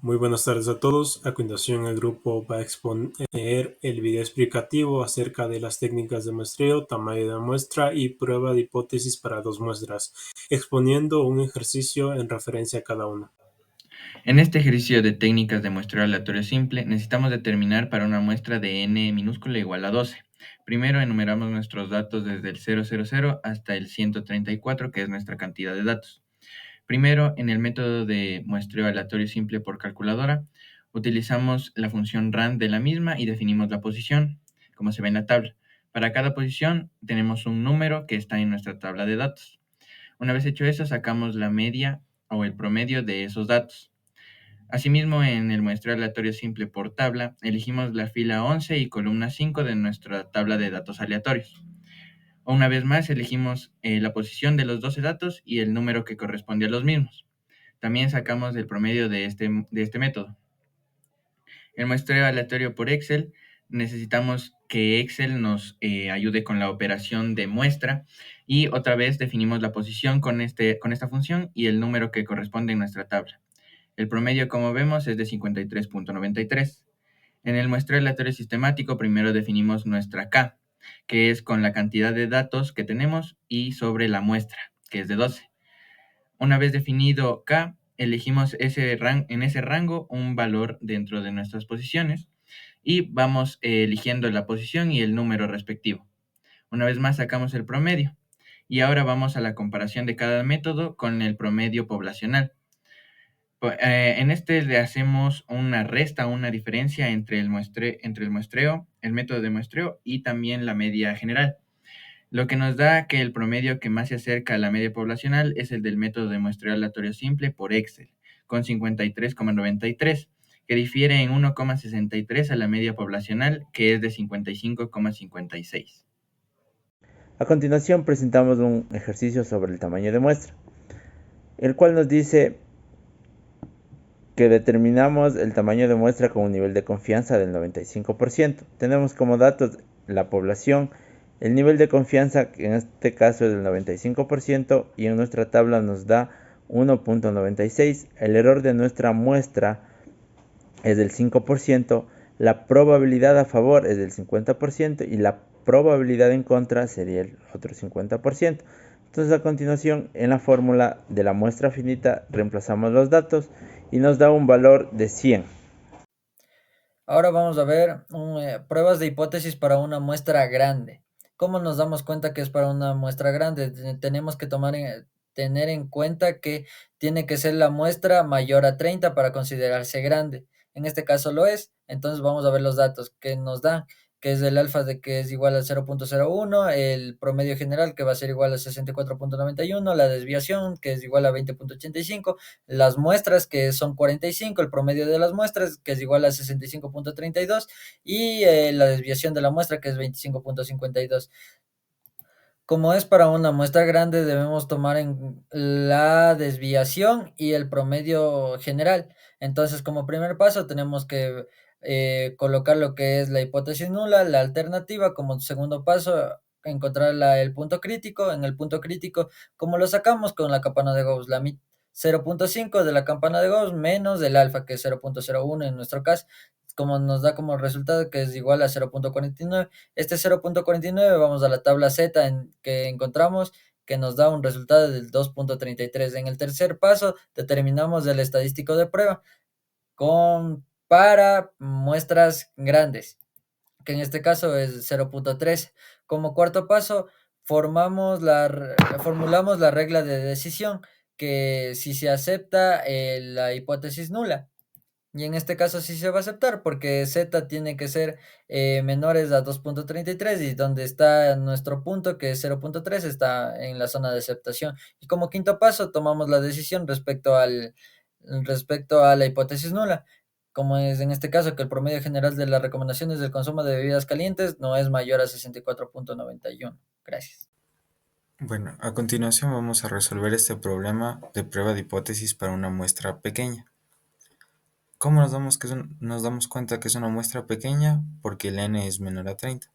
Muy buenas tardes a todos. A continuación, el grupo va a exponer el video explicativo acerca de las técnicas de muestreo, tamaño de muestra y prueba de hipótesis para dos muestras, exponiendo un ejercicio en referencia a cada una. En este ejercicio de técnicas de muestreo aleatorio simple, necesitamos determinar para una muestra de n minúscula igual a 12. Primero enumeramos nuestros datos desde el 000 hasta el 134, que es nuestra cantidad de datos. Primero, en el método de muestreo aleatorio simple por calculadora, utilizamos la función rand de la misma y definimos la posición, como se ve en la tabla. Para cada posición tenemos un número que está en nuestra tabla de datos. Una vez hecho eso, sacamos la media o el promedio de esos datos. Asimismo, en el muestreo aleatorio simple por tabla, elegimos la fila 11 y columna 5 de nuestra tabla de datos aleatorios. Una vez más, elegimos la posición de los 12 datos y el número que corresponde a los mismos. También sacamos el promedio de este método. El muestreo aleatorio por Excel, necesitamos que Excel nos ayude con la operación de muestra y otra vez definimos la posición con esta función y el número que corresponde en nuestra tabla. El promedio, como vemos, es de 53.93. En el muestreo aleatorio sistemático, primero definimos nuestra K, que es con la cantidad de datos que tenemos y sobre la muestra, que es de 12. Una vez definido K, elegimos en ese rango un valor dentro de nuestras posiciones y vamos eligiendo la posición y el número respectivo. Una vez más sacamos el promedio y ahora vamos a la comparación de cada método con el promedio poblacional. En este le hacemos una resta, una diferencia entre el muestreo, el método de muestreo y también la media general. Lo que nos da que el promedio que más se acerca a la media poblacional es el del método de muestreo aleatorio simple por Excel, con 53,93, que difiere en 1,63 a la media poblacional, que es de 55,56. A continuación presentamos un ejercicio sobre el tamaño de muestra, el cual nos dice que determinamos el tamaño de muestra con un nivel de confianza del 95%. Tenemos como datos la población, el nivel de confianza, que en este caso es del 95%, y en nuestra tabla nos da 1.96. El error de nuestra muestra es del 5%, la probabilidad a favor es del 50% y la probabilidad en contra sería el otro 50%. Entonces, a continuación, en la fórmula de la muestra finita reemplazamos los datos y nos da un valor de 100. Ahora vamos a ver pruebas de hipótesis para una muestra grande. ¿Cómo nos damos cuenta que es para una muestra grande? Tenemos que tener en cuenta que tiene que ser la muestra mayor a 30 para considerarse grande. En este caso lo es. Entonces vamos a ver los datos que nos dan, que es el alfa de que es igual a 0.01, el promedio general que va a ser igual a 64.91, la desviación que es igual a 20.85, las muestras que son 45, el promedio de las muestras que es igual a 65.32 y la desviación de la muestra que es 25.52. Como es para una muestra grande, debemos tomar en la desviación y el promedio general. Entonces, como primer paso, tenemos que colocar lo que es la hipótesis nula, la alternativa. Como segundo paso, encontrar el punto crítico. En el punto crítico, ¿cómo lo sacamos? Con la campana de Gauss. 0.5 de la campana de Gauss menos el alfa, que es 0.01 en nuestro caso, como nos da como resultado que es igual a 0.49. Este 0.49 vamos a la tabla Z que encontramos que nos da un resultado del 2.33. En el tercer paso determinamos el estadístico de prueba para muestras grandes, que en este caso es 0.3. Como cuarto paso formulamos la regla de decisión, que si se acepta la hipótesis nula, y en este caso sí se va a aceptar porque Z tiene que ser menores a 2.33 y donde está nuestro punto que es 0.3 está en la zona de aceptación. Y como quinto paso tomamos la decisión respecto a la hipótesis nula, como es en este caso que el promedio general de las recomendaciones del consumo de bebidas calientes no es mayor a 64.91. Gracias. Bueno, a continuación vamos a resolver este problema de prueba de hipótesis para una muestra pequeña. ¿Cómo nos damos cuenta que es una muestra pequeña? Porque el n es menor a 30.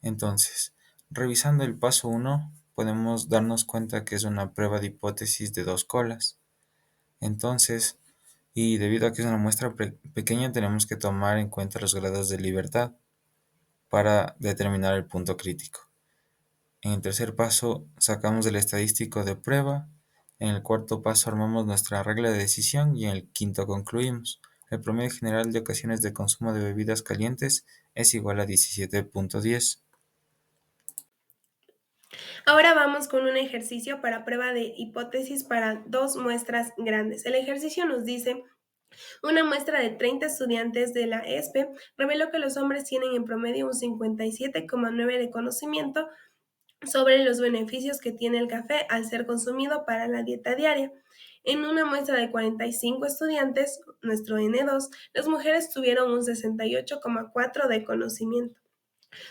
Entonces, revisando el paso 1, podemos darnos cuenta que es una prueba de hipótesis de dos colas. Entonces, Y debido a que es una muestra pequeña, tenemos que tomar en cuenta los grados de libertad para determinar el punto crítico. En el tercer paso, sacamos el estadístico de prueba. En el cuarto paso, armamos nuestra regla de decisión y en el quinto concluimos. El promedio general de ocasiones de consumo de bebidas calientes es igual a 17.10. Ahora vamos con un ejercicio para prueba de hipótesis para dos muestras grandes. El ejercicio nos dice: una muestra de 30 estudiantes de la ESPE reveló que los hombres tienen en promedio un 57,9 de conocimiento sobre los beneficios que tiene el café al ser consumido para la dieta diaria. En una muestra de 45 estudiantes, nuestro N2, las mujeres tuvieron un 68,4 de conocimiento.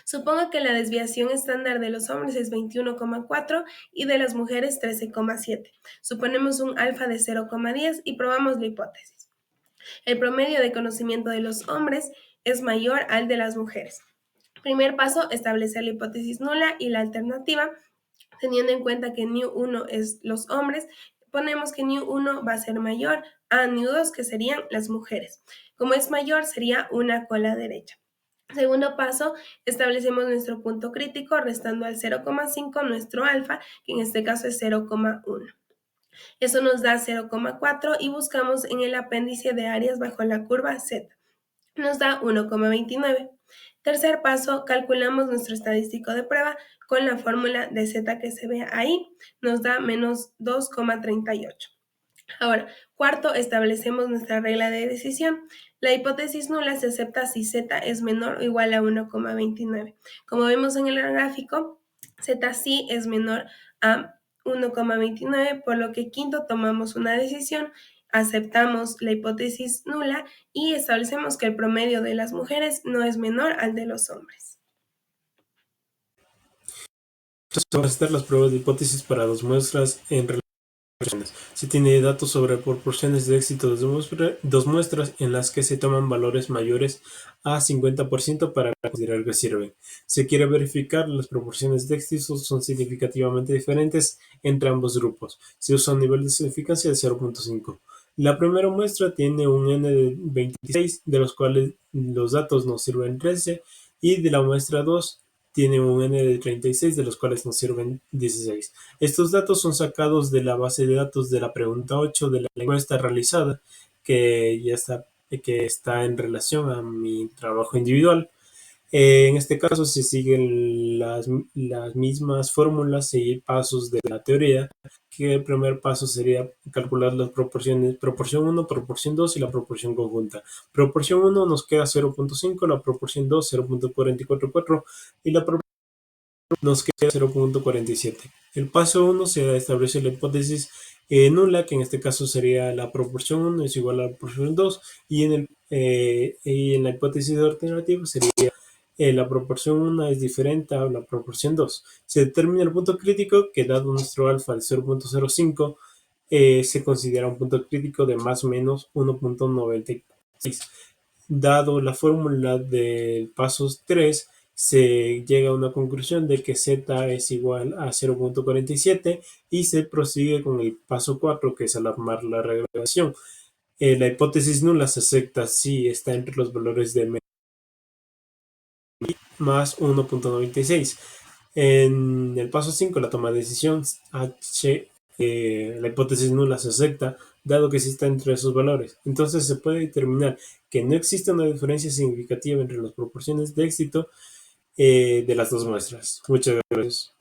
Supongo que la desviación estándar de los hombres es 21,4 y de las mujeres 13,7. Suponemos un alfa de 0,10 y probamos la hipótesis. El promedio de conocimiento de los hombres es mayor al de las mujeres. Primer paso, establecer la hipótesis nula y la alternativa. Teniendo en cuenta que nu1 es los hombres, ponemos que nu1 va a ser mayor a nu2, que serían las mujeres. Como es mayor, sería una cola derecha. Segundo paso, establecemos nuestro punto crítico restando al 0,5 nuestro alfa, que en este caso es 0,1. Eso nos da 0,4 y buscamos en el apéndice de áreas bajo la curva Z. Nos da 1,29. Tercer paso, calculamos nuestro estadístico de prueba con la fórmula de Z que se ve ahí. Nos da menos 2,38. Ahora, cuarto, establecemos nuestra regla de decisión. La hipótesis nula se acepta si Z es menor o igual a 1,29. Como vemos en el gráfico, Z sí es menor a 1,29, por lo que quinto tomamos una decisión, aceptamos la hipótesis nula y establecemos que el promedio de las mujeres no es menor al de los hombres. Vamos a hacer las pruebas de hipótesis para dos muestras en relación. Se tiene datos sobre proporciones de éxito de dos muestras en las que se toman valores mayores a 50% para considerar que sirven. Se quiere verificar las proporciones de éxito son significativamente diferentes entre ambos grupos. Se usa un nivel de significancia de 0.5. La primera muestra tiene un N de 26, de los cuales los datos nos sirven 13, y de la muestra 2 tiene un N de 36, de los cuales nos sirven 16. Estos datos son sacados de la base de datos de la pregunta 8 de la encuesta realizada, que está en relación a mi trabajo individual. En este caso se siguen las mismas fórmulas y pasos de la teoría, que el primer paso sería calcular las proporciones, proporción 1, proporción 2 y la proporción conjunta. Proporción 1 nos queda 0.5, la proporción 2 0.444 y la proporción nos queda 0.47. El paso 1 se establece la hipótesis nula, que en este caso sería la proporción 1 es igual a la proporción 2, y en la hipótesis alternativa sería la proporción 1 es diferente a la proporción 2. Se determina el punto crítico, que dado nuestro alfa de 0.05, se considera un punto crítico de más o menos 1.96. Dado la fórmula del paso 3, se llega a una conclusión de que Z es igual a 0.47 y se prosigue con el paso 4, que es alarmar la regresión. La hipótesis nula se acepta si está entre los valores de más 1.96. En el paso 5, la toma de decisión, la hipótesis nula se acepta, dado que sí está entre esos valores. Entonces se puede determinar que no existe una diferencia significativa entre las proporciones de éxito de las dos muestras. Muchas gracias.